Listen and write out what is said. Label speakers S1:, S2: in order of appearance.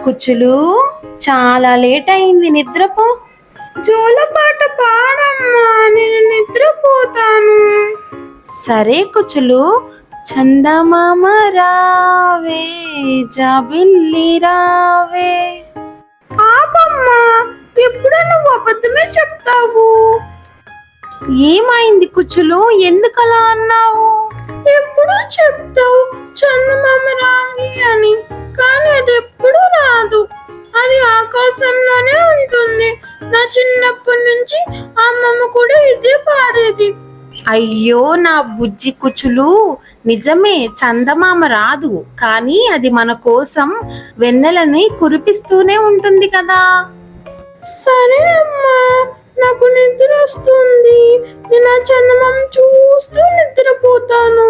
S1: కుచ్చులు, చాలా లేట్ అయింది, నిద్రపో.
S2: జోలపాట పాడమ్మా, నేను నిద్రపోతాను.
S1: సరే కుచ్చులు. చందమామ రావే, జాబిల్లి రావే.
S2: ఆపమ్మా, ఎప్పుడు నువ్వు అబద్ధమే చెప్తావు.
S1: ఏమైంది కుచ్చులు, ఎందుకలా అన్నావు?
S2: ఎప్పుడూ చెప్తావు చందమామ రావి అని, కానీ అది ఎప్పుడూ రాదు. అది ఆకాశంలోనే ఉంటుంది. నా చిన్నప్పటి నుంచి అమ్మమ్మ కూడా ఇదే పాడేది.
S1: అయ్యో నా బుజ్జి కుచ్చులు, నిజమే చందమామ రాదు, కానీ అది మన కోసం వెన్నెలని కురిపిస్తూనే ఉంటుంది కదా.
S2: సరే అమ్మా, నాకు నిద్ర వస్తుంది. నేను ఆ చందమామ చూస్తూ నిద్రపోతాను.